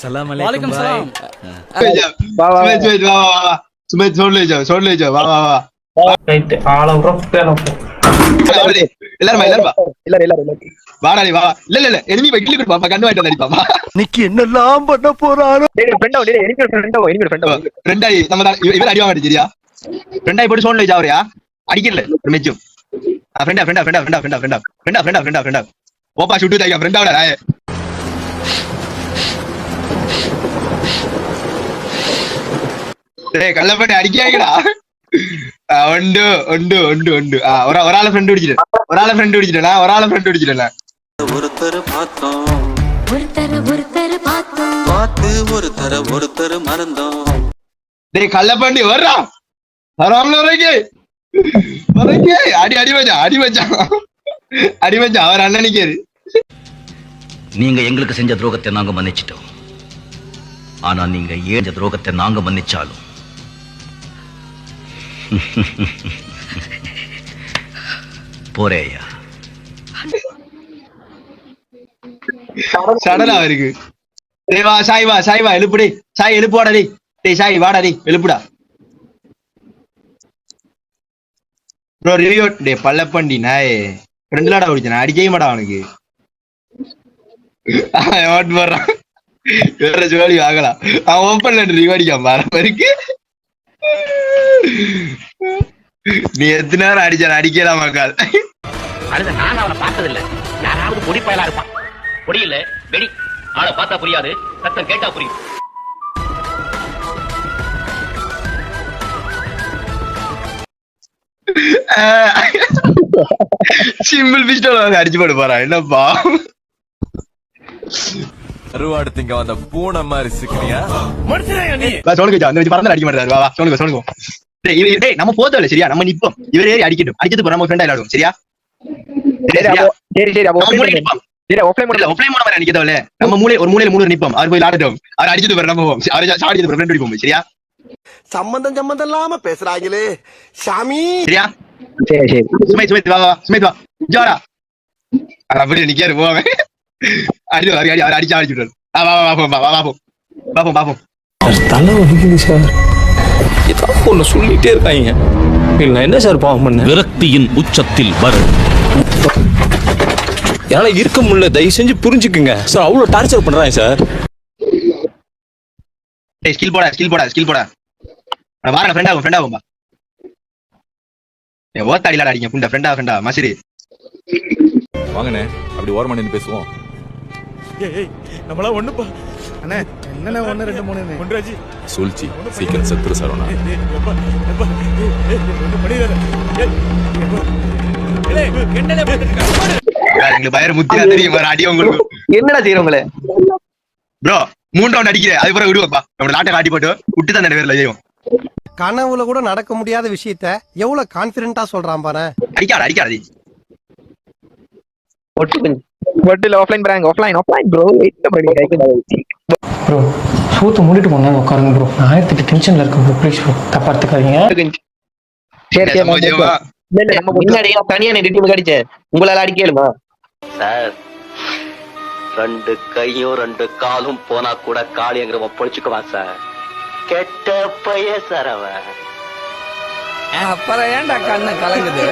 सलाम वालेकुम भाई। सुमित छोड़ ले जाओ वाह वाह वाह ரைட் ஆள விட்றேன் எல்லாரும் வாடா நீ வா இல்ல எனிமி போய் கிள்ளி கொடுப்பா கண்ணு வாங்கிட்டு வந்து பாப்பா இன்னைக்கு என்னெல்லாம் பண்ண போறாரோ. ஃப்ரெண்டாய் நம்ம இவர் அடி வாங்க சரியா ஃப்ரெண்டாய் போட்டு சோன்ல ஜாவறியா அடிக்கல ஒரு மெச்சும் ஃப்ரெண்டா ஓப்பா சுட்டு தாய்யா ஃப்ரெண்டாவோட ராய டேய் கள்ள பண்ணி அடிக்காங்கடா ஒண்டு ஒரு ஆளை ஃப்ரெண்ட் பிடிச்சிட்டேன் ஒருத்தர் பார்த்தோம் பார்த்து ஒருத்தர் மறந்தோம். டேய் கள்ள பண்ணி வர்றா வராமல அடி வச்சான் அவர் அண்ணனுக்கு நீங்க எங்களுக்கு செஞ்ச துரோகத்தை நாங்க மன்னிச்சிட்டோம். ஆனா நீங்க ஏன் துரோகத்தை நாங்க மன்னிச்சாலும் போறேயா சடலா இருக்கு. டேய் வா சாய் வா எழுப்புடே சாய் எழுப்புவாடா டேய் சாய் வாடா எழுப்புடா ப்ரோ ரிவ்யூ டே பல்லப்பண்டி நாய் ஃப்ரெண்ட்லாடா ஓடிச்சான் அடிக்கவே மாட்டா அவனுக்கு ஓட் போடுறான் வேற ஜோலி வாங்கலாம் அவன் ஓப்பன்ல ரிவ்யூ அடிக்காம பாருக்கு நீ எத்தனை நேரம் அடிக்கலாம் மக்கள் அடுத்த நான் அவனை பார்த்ததில்லை. யாராவது பொடி பயலா இருப்பான். பொடி இல்ல வெடி. ஆளை பார்த்தா புரியாது, சத்தம் கேட்டா புரியும். சிம்பிள் பிஸ்டல் அடிச்சு போட்டு போறான் என்னப்பா அருவாடு திங்க வந்த பூனை மாதிரி சிக்கினியா சொல்லுங்க அந்த பறந்து அடிக்க மாட்டாரு வா சொல்லுங்க நம்ம போத்தல சரியா நம்ம நிப்போம் இவரே அடிக்கட்டும் அடிச்சதுக்கு நம்ம ஃப்ரெண்டா விளையாடுவோம் சரியா நம்ம ஒரு மூலையில நிப்போம் அவர் போய் விளையாடட்டும் அவர் அடிச்சது நம்ம அடிச்சது ஃப்ரெண்ட் அடிப்போம் சரியா சம்பந்தம் இல்லாம பேசுறாங்களே சாமி சரியா சரி சுமித் வா ஜோரா அப்படி நிக்காரு போவாங்க அடிச்சு அடிச்சுட்டு பாப்போம் தலை வலிக்குது சார். ஏதாவது ஒண்ணு சொல்லிட்டே இருக்காங்க. இல்ல என்ன சார் பாவம் பண்ண விரக்தியின் உச்சத்தில் வரும். என்னால இருக்க முடியல, தயவு செஞ்சு புரிஞ்சுக்குங்க சார். அவ்வளவு டார்ச்சர் பண்றாங்க சார். ஸ்கில் போடா வாங்க ஃப்ரெண்டா போம்பா ஓத்தாடிலாம் அடிங்க புண்டா ஃப்ரெண்டா மசிரி வாங்கண்ணே அப்படி ஓரமா நின்னு பேசுவோம். நம்மளா ஒண்ணுப்பா அண்ணே என்னண்ணே 1 2 3 ஒன்றாஜி சொல்ச்சி சீக்கிரம் செத்துரு சரவணா. எங்களுக்கு பயர முத்தியா தெரியும் அடி உங்களுக்கு என்னடா செய்யறவங்களே ப்ரோ 3 ரவுண்ட் அடிக்கிறேன் அது பிறகு விடுவாப்பா நம்ம நாட்டை காட்டி போட்டு விட்டு தான் பேர்ல செய்யும். கனவுல கூட நடக்க முடியாத விஷயத்த எவ்வளவு கான்பிடென்ட்டா சொல்றான் பாரு. அடிக்காது ஆஃப்லைன் ப்ரோ ப்ரோ சூத்து மூடிட்டு போனா உட்காருங்க ப்ரோ. நான் 1008 டென்ஷன்ல இருக்கேன் ப்ரோ. ப்ளீஸ் ப்ரோ தப்பா எடுத்துக்காதீங்க. சரி முன்னாடி தனியா டீம் அடிச்சேன் உங்களால அடிக்கலுமா சார் 2 கையும் 2 காலும் போனா கூட காளியங்கிறவன் பொழிச்சுக்குவான் சார். கெட்ட பைய சார் அவன். அப்புறம் ஏன்டா கண்ணு கலங்குது?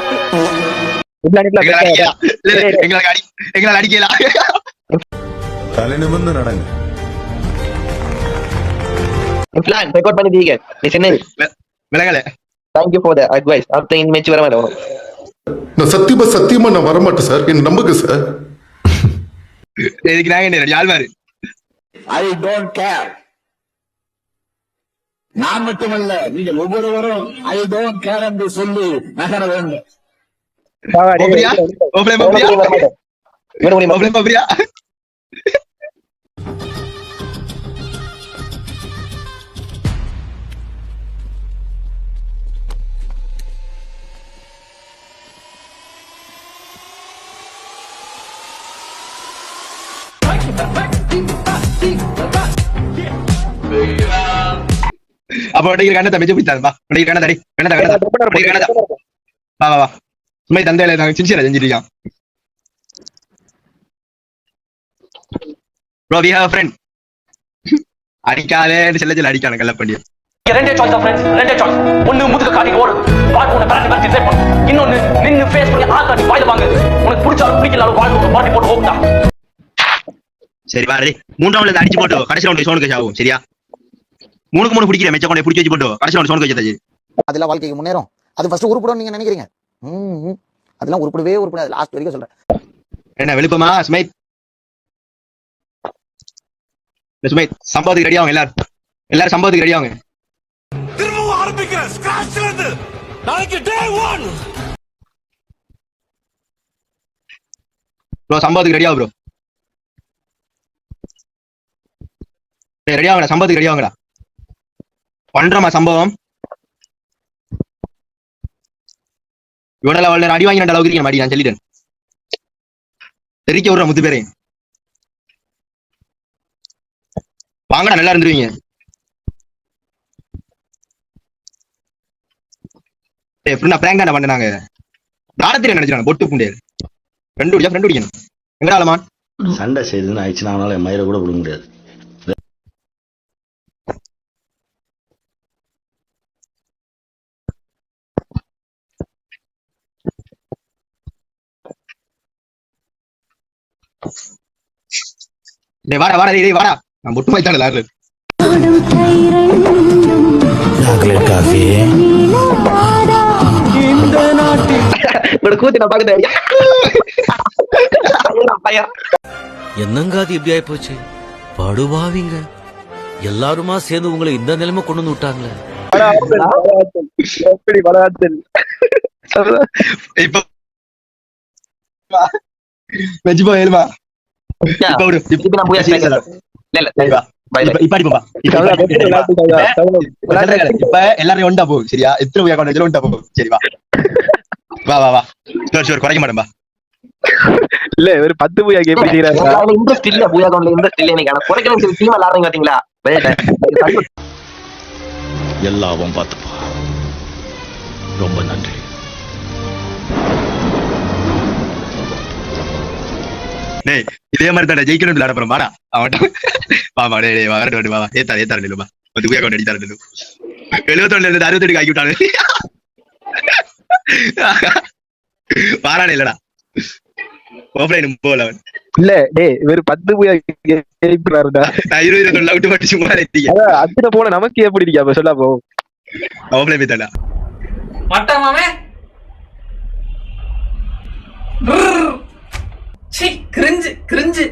எங்களால் அடிக்கல தலை நிமிர்ந்து நடங்க. பிளான் ரெக்கார்ட் பண்ணிட்டீங்க நீ சென்னை விலகல. Thank you for the advice. அடுத்த மேட்ச் வர வேண்டாம். நான் சத்தியமா நான் வர மாட்டேன் சார். என்ன நம்புங்க சார். இதுக்கு நாங்க யாழ்வாரு ஐ டோன்ட் கேர். நான் மட்டுமல்ல நீங்கள் ஒவ்வொருவரும் ஐ டோன்ட் கேர் என்று சொல்லி நகர வேண்டும். அப்ப கண்ணத்தை மெச்சு பிடிச்சாருப்பா கண்ண தடி கண்ண வா வா வா சும்மா தந்தையில நாங்க சின்சியரா செஞ்சிருக்கோம். Bro, we have a friend. அடிக்காதே செல்ல அடிக்கான கல்ல பண்ணி ரெண்டே சாய்ஸ் ஃப்ரெண்ட்ஸ், ரெண்டே சாய்ஸ். ஒன்னு முதுக காட்டி ஓடு, பாட்டு உன்னை பரட்டி பரட்டி சேவ் பண்ணு. இன்னொன்னு நின்னு ஃபேஸ் பண்ணி ஆக்காட்டி வாயில வாங்க. உனக்கு பிடிச்சாலும் பிடிக்கலாலும் வாழ்க்கை பாட்டி போட்டு ஓடுடா. சரி வா, ரெடி. 3 ரவுண்ட்ல அடிச்சு போட்டு கடைசி ரவுண்ட் சோனுக்கு ஆகும். சரியா? 3க்கு 3 பிடிக்கிற மெச்ச கொண்டே பிடிச்சி வச்சு போட்டு கடைசி ரவுண்ட் சோனுக்கு வச்சாச்சு. அதெல்லாம் வாழ்க்கைக்கு முன்னேறும். அது ஃபர்ஸ்ட் உருப்படும் நீங்க நினைக்கிறீங்க. அதெல்லாம் உருப்படாது. லாஸ்ட் வரைக்கும் சொல்றேன். என்ன விழுப்பமா ஸ்மைத்? ஸ்மைத் சம்பவத்துக்கு ரெடி ஆகும். எல்லாரும் சம்பவத்துக்கு ரெடி ஆகுங்க. திரும்பவும் ஆரம்பிக்கிறேன் ஸ்கிராச்ல இருந்து. நாளைக்கு டே 1. ப்ரோ சம்பவத்துக்கு ரெடி ஆகு ப்ரோ. ரெடி ஆகுங்கடா, சம்பவத்துக்கு ரெடி ஆகுங்கடா. பண்றமா சம்பவம். இவனெல்லாம் வாழ்ற அடி வாங்கி 2 அளவுக்கு இருக்கேன் மாடி. நான் சொல்லிட்டேன். தெரிக்க விடுற முத்து பேரே வாங்கடா, நல்லா இருந்துருவீங்க. எப்படின்னா பிராங்க் தானே பண்ணாங்க. தானத்தில் நினைச்சாங்க பொட்டு புண்டே 2 உடியா ஃப்ரெண்ட் உடிக்கணும். எங்கடா ஆலமான் சண்டை செய்துன்னு ஆயிடுச்சுன்னா அவனால என் மயிரை கூட கொடுக்க முடியாது. டேய் வாடா டேய் வாடா. நான் பொட்டு மாய்த்தானே லாரு. சாக்லேட் காஃபி கூத்தி நான் பாக்குறேன். என்னங்க அது இப்படி ஆயி போச்சு? படுவாவிங்க எல்லாருமா சேர்ந்து உங்களை இந்த நிலைமை கொண்டு வந்து விட்டாங்களே. எப்படி வளர்த்தல் இப்போ வெஜ் பாய் ஏல்மா இப்போ விடு. இப்போ நான் போய் இல்ல இப்ப அடிப்பா. இப்ப எல்லாரும் ஒண்டா போ. சரியா? எத்தனை உயா கொண்டு ஒண்டா போ. சரி வா வா வா. ஷூர் குறைக்க மாட்டேன்பா. இல்ல ஒரு 10 பூயா எப்படி செய்யறாங்க? இன்ட்ரெஸ்ட் இல்ல பூயா அக்கவுண்ட்ல இன்ட்ரெஸ்ட் இல்ல எனக்கு. ஆனா குறைக்கணும் சொல்லி டீம் விளையாடுறீங்க பாத்தீங்களா? எல்லாவும் பார்த்துப்பா. ரொம்ப நன்றி. டேய் இதே மாதிரி தான் ஜெயிக்கணும் விளையாட போறோம். வாடா அவன்டா வாமா. டேய் வரட்டும் வா. ஏத்தாரு நில்லுமா. 10 பூயா கொண்டு அடித்தாரு நில்லு. 71ல இருந்து 68 ஆக்கி விட்டானே. பாரானே இல்லடா. ஆஃப்லைன் போல அவன். இல்ல டேய் ஒரு 10 பூயா கேக்குறாருடா. நான் 20 சொல்ல விட்டு மட்டும் சும்மா இருக்கீங்க. அதான் அதுல போன நமக்கு எப்படி இருக்கா? அப்ப சொல்ல போ. ஆஃப்லைன் போய்டா. மட்டமாமே கிரிஞ்சு